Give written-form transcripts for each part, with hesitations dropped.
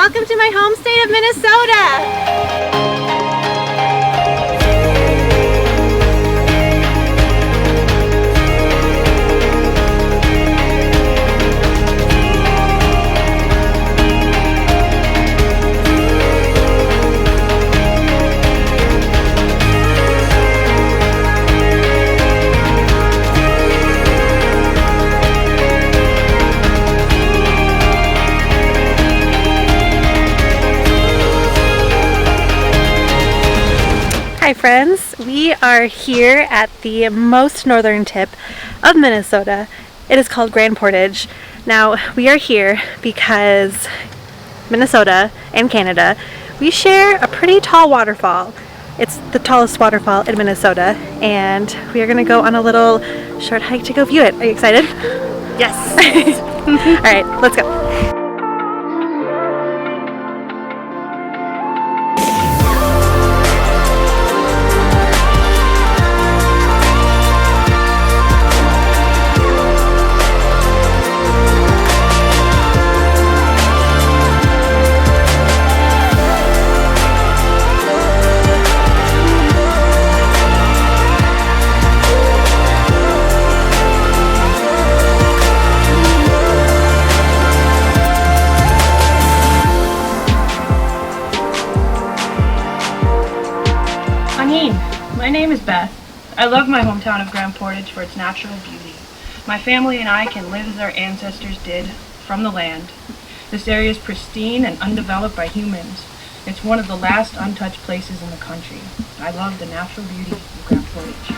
Welcome to my home state of Minnesota! Hi friends, we are here at the most northern tip of Minnesota. It is called Grand Portage. Now we are here because Minnesota and Canada, we share a pretty tall waterfall. It's the tallest waterfall in Minnesota, and we are going to go on a little short hike to go view it. Are you excited? Yes! Alright, let's go. My name is Beth. I love my hometown of Grand Portage for its natural beauty. My family and I can live as our ancestors did, from the land. This area is pristine and undeveloped by humans. It's one of the last untouched places in the country. I love the natural beauty of Grand Portage.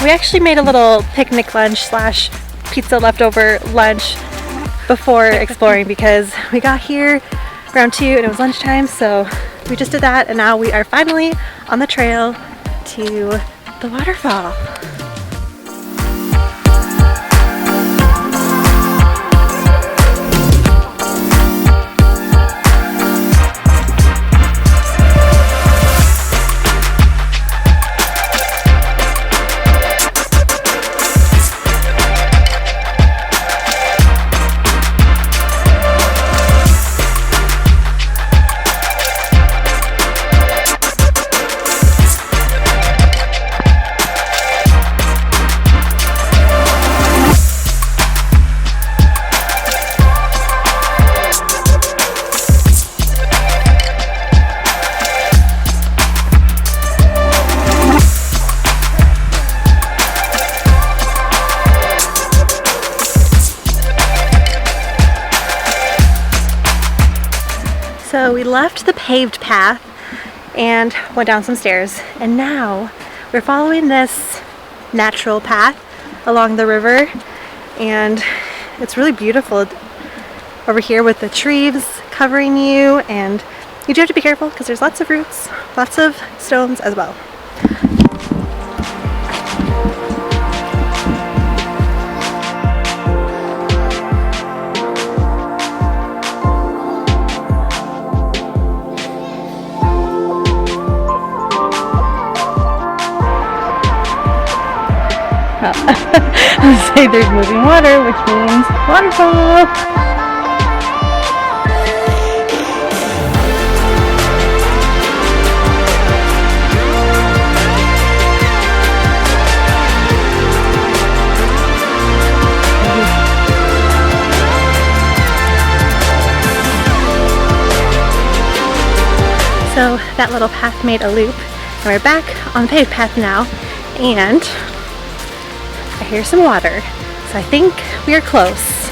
We actually made a little picnic lunch slash pizza leftover lunch before exploring because we got here around 2 and it was lunchtime, so we just did that, and now we are finally on the trail to the waterfall. So we left the paved path and went down some stairs, and now we're following this natural path along the river, and it's really beautiful over here with the trees covering you, and you do have to be careful because there's lots of roots, lots of stones as well. I say there's moving water, which means waterfall. So that little path made a loop, and we're back on the paved path now, and I hear some water, so I think we are close.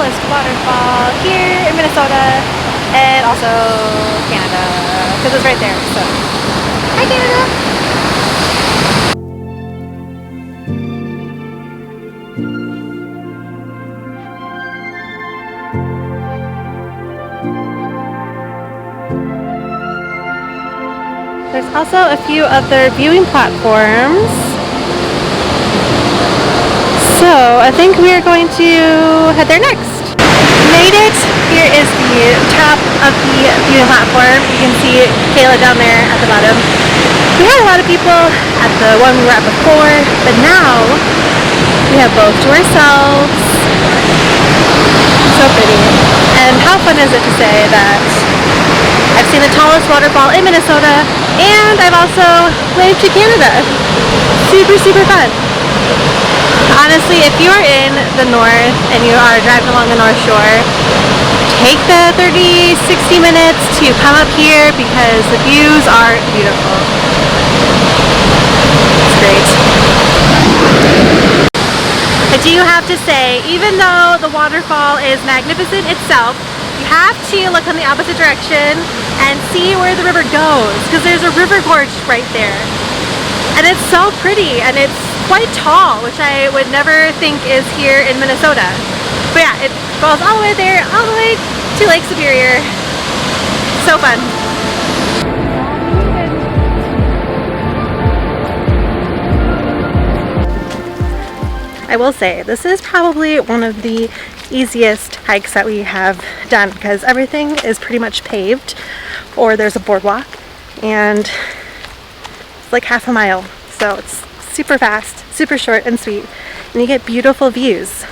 tallest waterfall here in Minnesota and also Canada, because it's right there. So, hi Canada! There's also a few other viewing platforms. So I think we are going to head there next. Made it. Here is the top of the viewing platform. You can see Kayla down there at the bottom. We had a lot of people at the one we were at before, but now we have both to ourselves. So pretty. And how fun is it to say that I've seen the tallest waterfall in Minnesota, and I've also waved to Canada. Super, super fun. Honestly, if you are in the north and you are driving along the North Shore, take the 30-60 minutes to come up here because the views are beautiful. It's great. I do have to say, even though the waterfall is magnificent itself, you have to look in the opposite direction and see where the river goes, because there's a river gorge right there. And it's so pretty, and it's quite tall, which I would never think is here in Minnesota. But yeah, it goes all the way there, all the way to Lake Superior. So fun. I will say, this is probably one of the easiest hikes that we have done because everything is pretty much paved, or there's a boardwalk, and it's like half a mile. So it's super fast, super short and sweet, and you get beautiful views.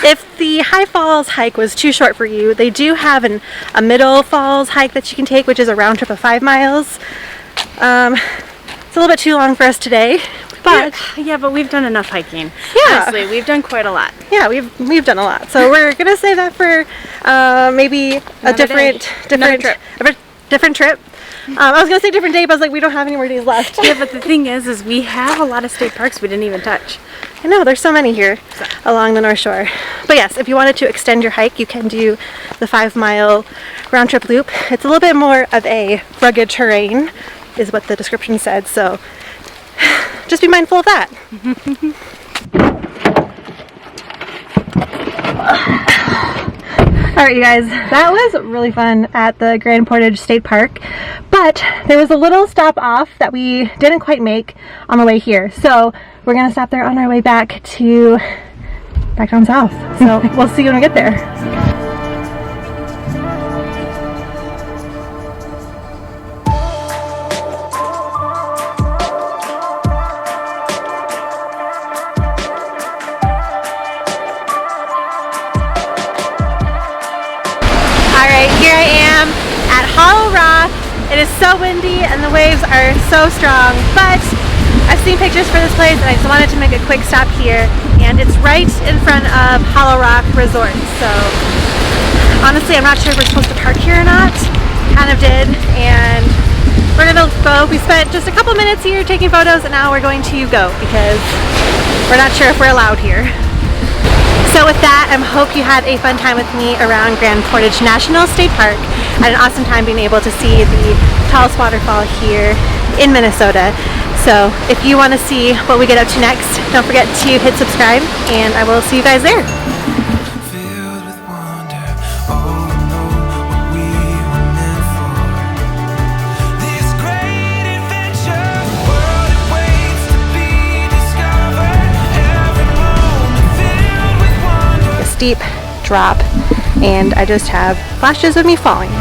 If the High Falls hike was too short for you, they do have a Middle Falls hike that you can take, which is a round trip of 5 miles. It's a little bit too long for us today. But yeah, but we've done enough hiking. Yeah. Honestly, we've done quite a lot. Yeah, we've done a lot. So we're gonna save that for maybe a different trip. I was gonna say different day, but I was like, we don't have any more days left. Yeah, but the thing is we have a lot of state parks we didn't even touch. I know, there's so many here along the North Shore. But yes, if you wanted to extend your hike, you can do the 5-mile round trip loop. It's a little bit more of a rugged terrain, is what the description said. So just be mindful of that. Alright you guys, that was really fun at the Grand Portage State Park, but there was a little stop off that we didn't quite make on the way here. So we're going to stop there on our way back down south. So we'll see you when we get there. Alright, here I am at Hollow Rock. It is so windy and the waves are so strong, but I've seen pictures for this place and I just wanted to make a quick stop here, and it's right in front of Hollow Rock Resort. So honestly, I'm not sure if we're supposed to park here or not. Kind of did, and we're gonna go. We spent just a couple minutes here taking photos, and now we're going to go because we're not sure if we're allowed here. So with that, I hope you had a fun time with me around Grand Portage National State Park. I had an awesome time being able to see the tallest waterfall here in Minnesota. So if you want to see what we get up to next, don't forget to hit subscribe, and I will see you guys there. Steep drop, and I just have flashes of me falling.